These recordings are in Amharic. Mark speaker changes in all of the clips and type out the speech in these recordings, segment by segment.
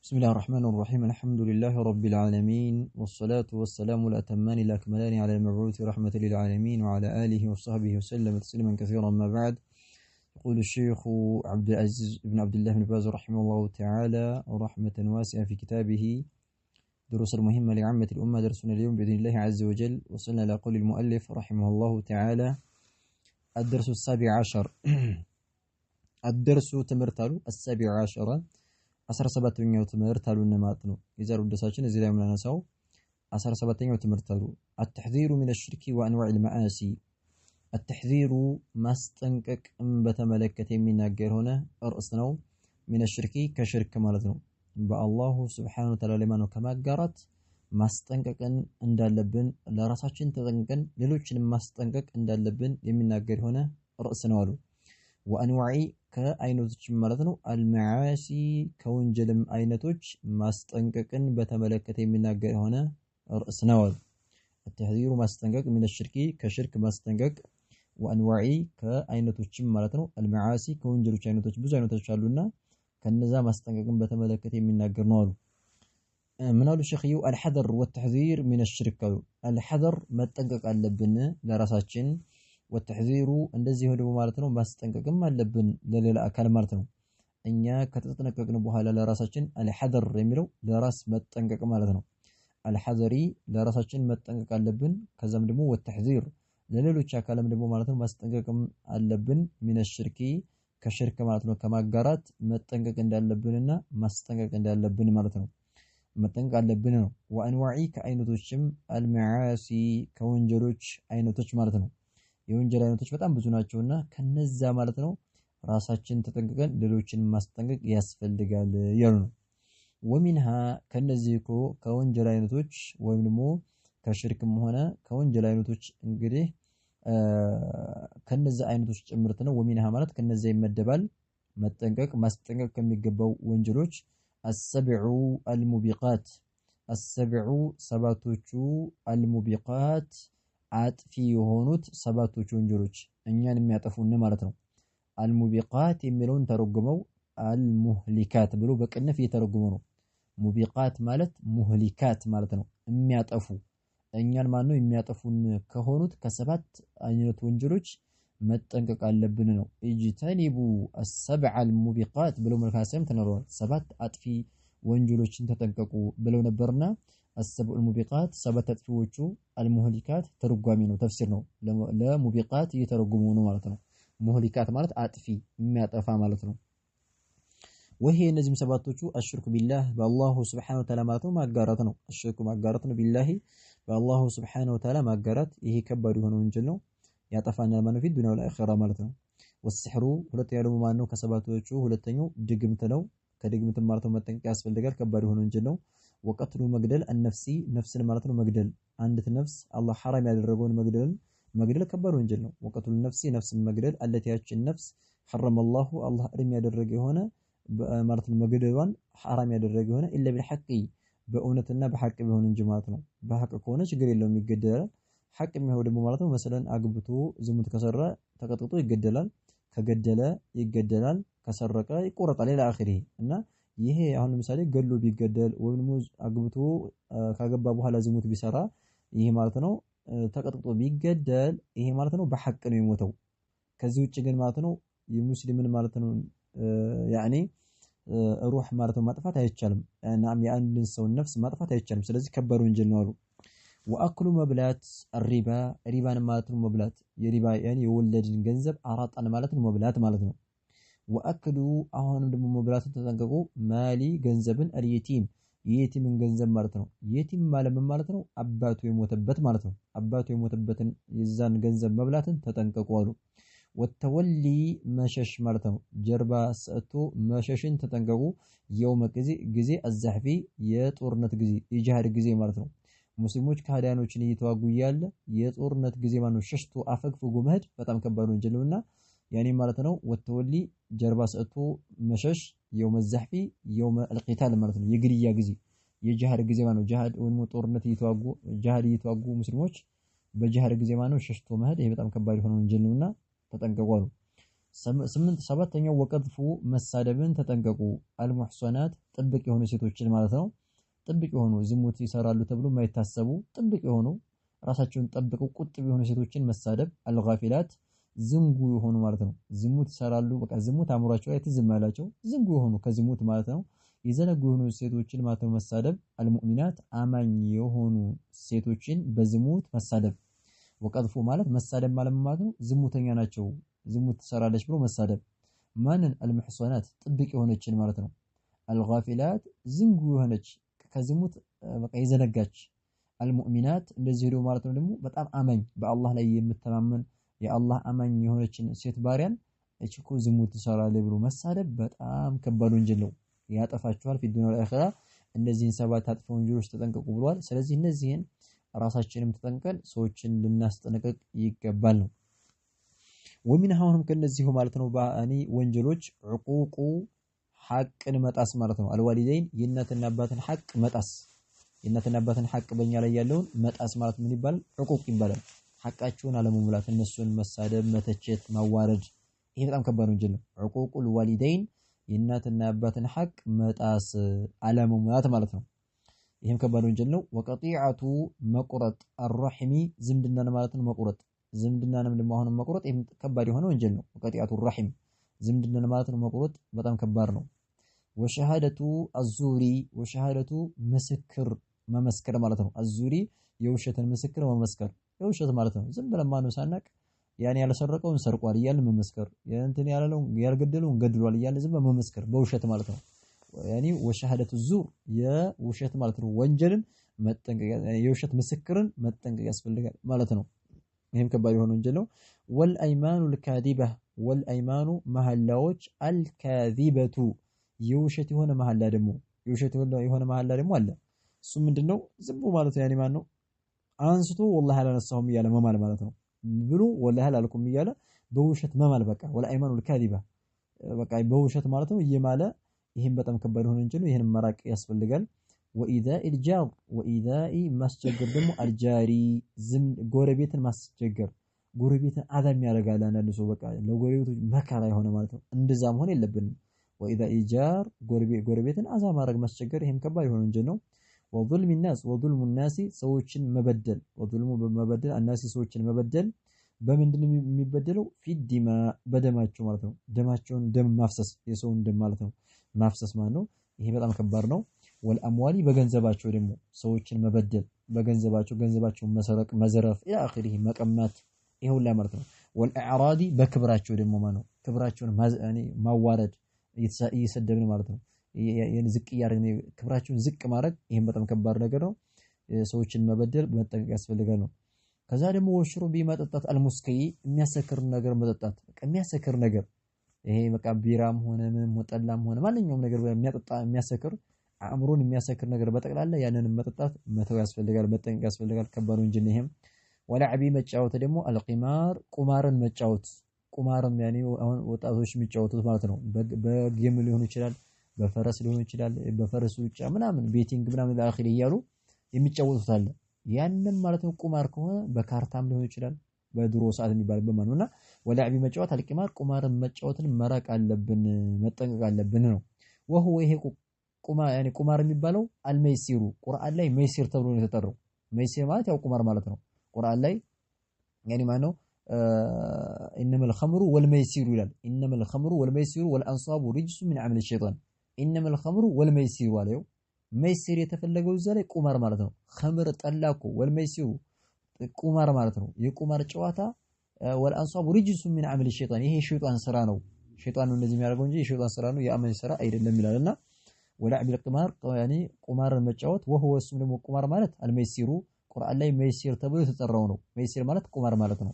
Speaker 1: بسم الله الرحمن الرحيم الحمد لله رب العالمين والصلاة والسلام الأتمان الأكملان على المبعوث رحمة للعالمين وعلى آله وصحبه وسلم تسليما كثيرا ما بعد. يقول الشيخ عبد العزيز بن عبد الله بن باز رحمه الله تعالى رحمة واسعة في كتابه دروس المهمة لعامة الأمة درسنا اليوم بإذن الله عز وجل. وصلنا إلى قول المؤلف رحمه الله تعالى الدرس السابع عشر الدرس تمرتالو السابع عشر 17ኛው ትምህርት አሉና ማለት ነው። የዛሬው ደሳችን እዚህ ላይ ምናነሳው 17ኛው ትምህርት አሉ التحذير من الشرك وانواع المعاصي التحذير ማስጠንቀቅ በተመለከተ የሚናገር ሆነ ርዕስ ነው። من الشرك ከሽርክ ማለት ነው። በአላሁ Subhanahu Wa Ta'ala ለማኑ ከማጋራት ማስጠንቀቅን እንዳለብን ለራሳችን ተጠንቀን ሌሎችንም ማስጠንቀቅ እንዳለብን የሚናገር ሆነ ርዕስ ነው አሉ። وانواع ከአይነቶች ማለት ነው። አልመዓሲ ከወንጀልም አይነቶች ማስጠንቀቅን በተመለከተ የሚናገር ሆነ ርዕስ ነው። التحذير ማስጠንቀቅ من الشرك ከሽርክ ማስጠንቀቅ وانواع ከአይነቶችም ማለት ነው። አልመዓሲ ከወንጀሎች አይነቶች ብዙ አይነቶች አሉና ከነዛ ማስጠንቀቅን በተመለከተ የሚናገር ነው አሉ። ምን አሉ ሸኺዩ الحذر والتحذير من الشرك الحذر መጠንቀቅ አለብን ለራሳችን والتحذير እንደዚህ ደግሞ ማለት ነው ማስጠንቀቅም አለብን ለሌላ አካል ማለት ነው። እኛ ከተጠነቀቅን በኋላ ለራሳችን الحذر የሚለው ለራስ መጠንቀቅ ማለት ነው። الحذري ለራሳችን መጠንቀቅ አለብን። ከዛም ደግሞ والتحذير ለሌሎች አካልም ደግሞ ማለት ነው ማስጠንቀቅም አለብን። من الشرك ከሽርክ ማለት ነው ከማጋራት መጠንቀቅ እንዳለብንና ማስጠንቀቅ እንዳለብን ማለት ነው። መጠንቀቅ አለብን ነው። وانواع ከአይነቶችም المعاصي ከወንጀሎች አይነቶች ማለት ነው። የወንጀል አይነቶች በጣም ብዙ ናቸውና ከነዛ ማለት ነው ራሳችን ተጠንቅቀን ሌሎችን ማስጠንቀቅ ያስፈልጋል ያሉ ነው። ومنها ከነዚህ ከወንጀል አይነቶች ወይም ደግሞ ከሽርክም ሆነ ከወንጀል አይነቶች እንግዲህ ከነዛ አይነቶች ጭምርት ነው። ومنها ማለት ከነዛ ይመደባል መጠንቀቅ ማስጠንቀቅ ከሚገባው ወንጀሎች السبع الموبقات السبع ሰባቶቹ الموبقات አጥፊ የሆኑት ሰባቶቹ ወንጀሎች እኛን የሚያጠፉን ማለት ነው። አልሙቢቃት የሚለውን ተረጉመው አልሙህሊካት ብሎ በቅንፍ እየተረጉመው ነው። ሙቢቃት ማለት ሙህሊካት ማለት ነው የሚያጠፉ እኛን ማን ነው የሚያጠፉን ከሆኑት ከሰባት አይነት ወንጀሎች መጠንቀቅ አለብን ነው። ኢጅተኒቡ السبع الموبقات ብሎ መልካሰም ተነሯል። ሰባት አጥፊ ወንጀሎችን ተጠንቀቁ ብለው ነበርና السبع الموبقات ሰባት አጥፊዎቹ المهلكات ተርጓሚ ነው ተፍሲር ነው። ለሙቢቃት እየተረጉሙ ነው ማለት ነው። ሙህሊካት ማለት አጥፊ የሚያጠፋ ማለት ነው። وهي እነዚህም ሰባቶቹ الشرك بالله بالله سبحانه وتعالى ማለት ነው ማጋራት ነው። الشرك ማጋራት ነው بالله بالله سبحانه وتعالى ማጋራት ይሄ ከባድ የሆነ ወንጀል ነው። ያጠፋናል ማለት ነው ዱንያ ወልአኺራ ማለት ነው። والسحر ሁለተኛው ደግሞ ማን ነው ከሰባቶቹ ሁለተኛው ድግምት ነው። ከድግምት ማለት ነው መጠንቀቅ ያስፈልጋል ከባድ የሆነ ወንጀል ነው። ወቀትሉ መግደል النفس ነፍስን ማለት ነው መግደል አንዲት ነፍስ አላህ ሐራም ያደረገውን መግደል ከባድ ወንጀል ነው። ወቀትሉ النفس ነፍስን መግደል አለቲያችን ነፍስ حرم الله አላህ እርም ያደረገ የሆነ ማለት ነው መግደሏን ሐራም ያደረገ የሆነ ኢላ بالحق በእውነትና በሐቅ ቢሆን እንጂ ማለት ነው። በሐቅ ከሆነ ችግር የለውም ይገደላል። ሐቅ የሚሆን ደግሞ ማለት ነው መሰለን አግብቶ ዝሙት ከሰራ ተቀጥቅጦ ይገደላል። ከገደለ ይገደላል። ከሰረቀ ይቆረጣል ኢላ አኺሪ እና ይሄ አሁን ለምሳሌ ገሎ ቢገደል ወይም አግብቶ ካገባ በኋላ ዝሙት ቢሰራ ይሄ ማለት ነው ተቀጥቅጦ ቢገደል ይሄ ማለት ነው በሐቅ ነው የሞተው። ከዚህ ውጭ ግን ማለት ነው የሙስሊምን ማለት ነው ያኒ ሩህ ማለት ነው ማጥፋት አይቻልም። እናም የአንድን ሰው ነፍስ ማጥፋት አይቻልም። ስለዚህ ከባድ ወንጀል ነው አሉ። ወአክሉ መብላት الربا ሪባን ማለት ነው መብላት የሪባ ያኒ የወለድን ገንዘብ አራጣን ማለት ነው መብላት ማለት ነው። ወአክሉ አሁንም ደግሞ መብላትን ተጠንቀቁ ማሊ ገንዘብን اليتيم የየቲምን ገንዘብ ማለት ነው። የቲም ማለት ነው አባቱ የሞተበት ማለት ነው። አባቱ የሞተበትን የዛን ገንዘብ መብላትን ተጠንቀቁ አሉ። ወተወሊ መሸሽ ማለት ነው ጀርባ ሰጥቶ መሸሽን ተጠንቀቁ። የውመ ጊዜ አዛህፊ የጦርነት ጊዜ የጂሃድ ጊዜ ማለት ነው። ሙስሊሞች ከሃዲያኖችን እየተዋጉ ያለ የጦርነት ጊዜ ማለት ነው ሸሽቶ አፈግፍጎ መሄድ በጣም ከባድ ወንጀል ነውና ያኔ ማለት ነው ወተወሊ ጀርባ ሰጥቶ መሸሽ የውመ አዛህፊ የውመ القتال ማለት ነው የግድያ ጊዜ የጂሃድ ጊዜ ማለት ነው። ጂሃድ ወይም ጦርነት እየተዋጉ ሙስሊሞች በጂሃድ ጊዜ ማለት ነው ሸሽቶ መሄድ ይሄ በጣም ከባድ የሆነ ወንጀል ነውና ተጠንቀቁ አሉ። ሰባተኛው ወቀጥፉ መሳደብን ተጠንቀቁ። አልሙሕሰናት ጥብቅ የሆኑ ሴቶችን ማለት ነው። ጥብቅ የሆኑ ዝሙት ይሰራሉ ተብሎ የማይታሰቡ ጥብቅ የሆኑ ራሳቸውን ጠብቀው ቁጥብ የሆኑ ሴቶችን መሳደብ። አልጋፊላት ዝንጉ የሆኑ ማለት ነው። ዝሙት ይሰራሉ፣ በቃ ዝሙት አእምሯቸው ላይ ትዝ የማይላቸው ዝንጉ የሆኑ ከዝሙት ማለት ነው የዘነጉ የሆኑ ሴቶችን ማለት ነው መሳደብ። አልሙእሚናት አማኝ የሆኑ ሴቶችን በዝሙት መሳደብ። ወቀጥፉ ማለት መሳደብ ማለት ነው ዝሙተኛ ናቸው ዝሙት ትሰራለች ብሎ መሳደብ። ማንን? አልሙሕሰናት ጥብቅ የሆነችን ማለት ነው። አልጋፊላት ዝንጉ የሆነች ከዝሙት በቃ የዘነጋች። አልሙእሚናት እንደዚህ ሄዶ ማለት ነው ደግሞ በጣም አማኝ በአላህ ላይ የምተማመን የአላህ አማኝ የሆነችን ሴት ባሪያን እችኮ ዝሙት ትሰራለች ብሎ መሳደብ በጣም ከባድ ወንጀል ነው። ያጠፋችኋል ፊ ዱንያ ወልአኺራ። እነዚህን ሰባት አጥፎ ወንጀሎች ተጠንቀቁ ብሏል። ስለዚህ እነዚህን ራሳችንም ተጠንቀን ሰዎችን ልናስጠነቅቅ ይገባል ነው። ወሚንሃውንም ከነዚሁ ማለት ነው ባኒ ወንጀሎች ዕቁቁ ሐቅን መጣስ ማለት ነው። አልዋሊደይን የእናትና አባትን ሐቅ መጣስ። የእናትና አባትን ሐቅ በእኛ ላይ ያለውን መጣስ ማለት ምን ይባላል? ዕቁቅ ይባላል። ሐቃቸውን አለመሙላት፣ እነሱን መሳደብ፣ መተቸት፣ ማዋረድ ይሄ በጣም ከባድ ወንጀል ነው። ዕቁቁል ዋሊደይን የእናትና አባትን ሐቅ መጣስ አለመሙላት ማለት ነው። ይሄም ከባድ ወንጀል ነው። ወቀጢዐቱ መቁረጥ አርረሕሚ ዝምድናን ማለት ነው መቁረጥ። ዝምድናንም ደግሞ አሁንም መቁረጥ ይሄም ከባድ የሆነ ወንጀል ነው። ወቀጢዐቱ ረሒም ዝምድናን ማለት ነው መቁረጥ በጣም ከባድ ነው። ወሸሃደቱ አዙሪ ወሸሃደቱ ምስክር መመስከር ማለት ነው። አዙሪ የውሸትን ምስክር መመስከር የውሸት ማለት ነው። ዝም ብለን ማነው ሳናቅ ያን ያልሰረቀውን ሰርቋል እያልን መመስከር፣ እንትን ያለውን ያልገደለውን ገድሏል እያልን ዝም መመስከር በውሸት ማለት ነው። ያኒ ወሸሃደቱ ዙር የውሸት ማለት ነው። ወንጀልን መጠንቀቅ የውሸት ምስክርን መጠንቀቅ ያስፈልጋል ማለት ነው። ይሄም ከባድ የሆነ ወንጀል ነው። ወልአይማኑ ልካዚባ ወልአይማኑ መሐላዎች አልካዚበቱ የውሸት የሆነ መሐላ ደግሞ የውሸት የሆነ መሐላ ደግሞ አለ። እሱ ምንድነው? ዝም ማለት ያኒ ማን ነው አንስቶ ወላሂ አላነሳሁም እያለ መማል ማለት ነው ብሎ ወላሂ አላልኩም እያለ በውሸት መማል በቃ ወልአይማኑ ልካዚባ በቃ በውሸት ማለት ነው እየማለ ይሄን በጣም ከባድ የሆነ ወንጀል ነው። ይሄን መራቅ ያስፈልጋል። ወኢዛኢል ጃር ወኢዛኢ ማስቸገር ደግሞ አልጃሪ ዝም ጎረቤትን ማስቸገር ጎረቤትን አዛም ያደርጋል። አንዳንድ ሰው በቃ ለጎረቤቶች መከራ የሆነ ማለት ነው። እንደዛ መሆን የለብንም። ወኢዛኢል ጃር ጎረቤትን አዛ ማድረግ ማስቸገር ይሄም ከባድ የሆነ ወንጀል ነው። ወዙልሙ ናስ ወዙልሙ ናሲ ሰዎችን መበደል ወዙልሙ መበደል አናሲ ሰዎችን መበደል በምንድን ነው የሚበደለው? ፊዲማ በደማቸው ማለት ነው። ደማቸውን ደም ማፍሰስ የሰውን ደም ማለት ነው ማፍሰስ ማለት ነው። ይሄ በጣም ከባድ ነው። ወልአምዋሊ በገንዘባቸው ደግሞ ሰዎችን መበደል በገንዘባቸው ገንዘባቸውን መሰረቅ መዘረፍ ኢላ አኺሪህ መቀማት ይሄ ሁላ ማለት ነው። ወልአዕራዲ በክብራቸው ደግሞ ማለት ነው ክብራቸውን ማዋረድ እየሰደብን ማለት ነው ዝቅ እያደረግን ክብራቸውን ዝቅ ማድረግ ይሄም በጣም ከባድ ነገር ነው። ሰዎችን መበደል መጠንቀቅ ያስፈልጋል ነው። ከዛ ደግሞ ወሽሩቢ መጠጣት አልሙስከይ የሚያሰክር ነገር መጠጣት በቃ የሚያሰክር ነገር ይሄ በቃ ቢራም ሆነ ምንም ጠላም ሆነ ማንኛውም ነገር የሚያጠጣ የሚያሰክር አእምሮን የሚያሰክር ነገር በጠቅላላ ያንን መጠጣት መተው ያስፈልጋል መጠንቀቅ ያስፈልጋል። ከባድ ወንጀል ነው ይሄም። ወላዕቢ መጫወት ደግሞ አልቂማር ቁማርን መጫወት ቁማርም ያኔ አሁን ወጣቶች የሚጫወቱት ማለት ነው። በጌም ሊሆን ይችላል በፈረስ ሊሆን ይችላል በፈረስ ውጫ ምናምን ቤቲንግ ምናምን ለአኺር እያሉ የሚጫወቱት አለ። ያንን ማለት ነው ቁማር ከሆነ በካርታም ሊሆን ይችላል በድሮ ሰዓት የሚባልበት ማለት ነውና ወላዕቢ መጫወት አልቂማር ቁማርን መጫወትን መራቅ አለብን መጠንቀቅ አለብን ነው። ወሁ ይሄ ቁማር የሚባለው አልመይሲሩ ቁርአን ላይ መይሲር ተብሎ ነው የተጠራው። መይሲር ማለት ያው ቁማር ማለት ነው። ቁርአን ላይ ያኒ ማለት ነው ኢነመል ኸምሩ ወልመይሲሩ ይላል። ኢነመል ኸምሩ ወልመይሲሩ ወልአንሳቡ ሪጅሱ ሚን ዐመሊ ሸይጣን ኢነመል ኸምሩ ወልመይሲሩ አለው። መይሲር የተፈለገው እዛ ላይ ቁማር ማለት ነው። ኸምር ጠላቁ ወልመይሲሩ ቁማር ማለት ነው። የቁማር ጨዋታ ወልአንሳቡ ሪጅሱ ሚን ዐመሊ ሸይጣን ይሄ ሸይጣን ስራ ነው። ሸይጣን ነው እንደዚህ የሚያደርገው እንጂ የሸይጣን ስራ ነው የአመል ስራ አይደለም ይላልና ወላዕቢ القمار ያኒ ቁማርን መጫወት ወህወ እሱም ደግሞ ቁማር ማለት አልመይሲሩ ቁርአን ላይ መይሲር ተብሎ የተጠራው ነው። መይሲር ማለት ቁማር ማለት ነው።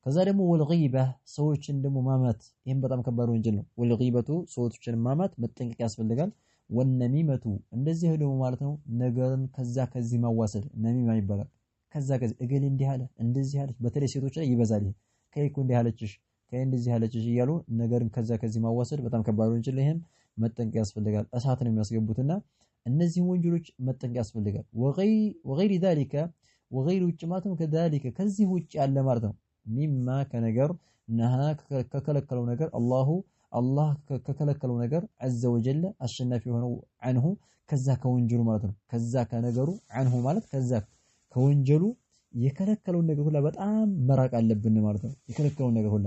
Speaker 1: ከዛ ደግሞ ወልጊባ ሰዎችን ደግሞ ማማት ይሄም በጣም ከባድ ወንጀል ነው። ወልጊበቱ ሰዎችን ማማት መጠንቀቅ ያስፈልጋል። ወነሚመቱ እንደዚህ ደግሞ ማለት ነው ነገርን ከዛ ከዚህ ማዋሰድ ነሚማ ይባላል። ከዛ ከዚህ እገሌ እንዲህ አለ እንደዚህ አለች በተለይ ሴቶች ላይ ይበዛል። ይሄ ከይኩ እንዲህ አለችሽ ከእንደዚህ አለችሽ እያሉ ነገርን ከዛ ከዚህ ማዋሰድ በጣም ከባድ ወንጀል ይሄም መጠንቀቅ ያስፈልጋል። እሳት ነው የሚያስገቡትና እነዚህን ወንጀሎች መጠንቀቅ ያስፈልጋል። ወገይሪ ذلك ወገይሪ ውጭ ማለት ነው ከذلك ከዚህ ውጭ ያለ ማለት ነው ሚማ ከነገር ነሃ ከከለከለው ነገር አላህ ከከለከለው ነገር ዐዘ ወጀለ አሸናፊ የሆነው ዐንሁ ከዛ ከወንጀሉ ማለት ነው። ከዛ ከነገሩ ዐንሁ ማለት ከዛ ከወንጀሉ የከለከለውን ነገር ሁላ በጣም መራቅ አለብን ማለት ነው። የከለከለውን ነገር ሁላ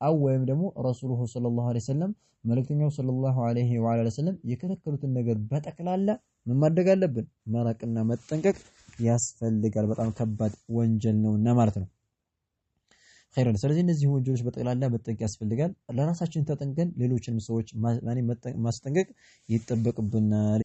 Speaker 1: አው ወይም ደግሞ ረሱሉሁ ሰለላሁ ዐለይሂ ወሰለም መልእክተኛው ሰለላሁ ዐለይሂ ወሰለም የከለከሉትን ነገር በጠቅላላ ምን ማድረግ አለብን? መራቅና መጠንቀቅ ያስፈልጋል። በጣም ከባድ ወንጀል ነውና ማለት ነው። ኸይረን ስለዚህ እነዚህ ወንጀሎች በጠቅላላ መጠንቀቅ ያስፈልጋል። ለራሳችን ተጠንቀን ሌሎችንም ሰዎች ማስጠንቀቅ ይጠበቅብናል።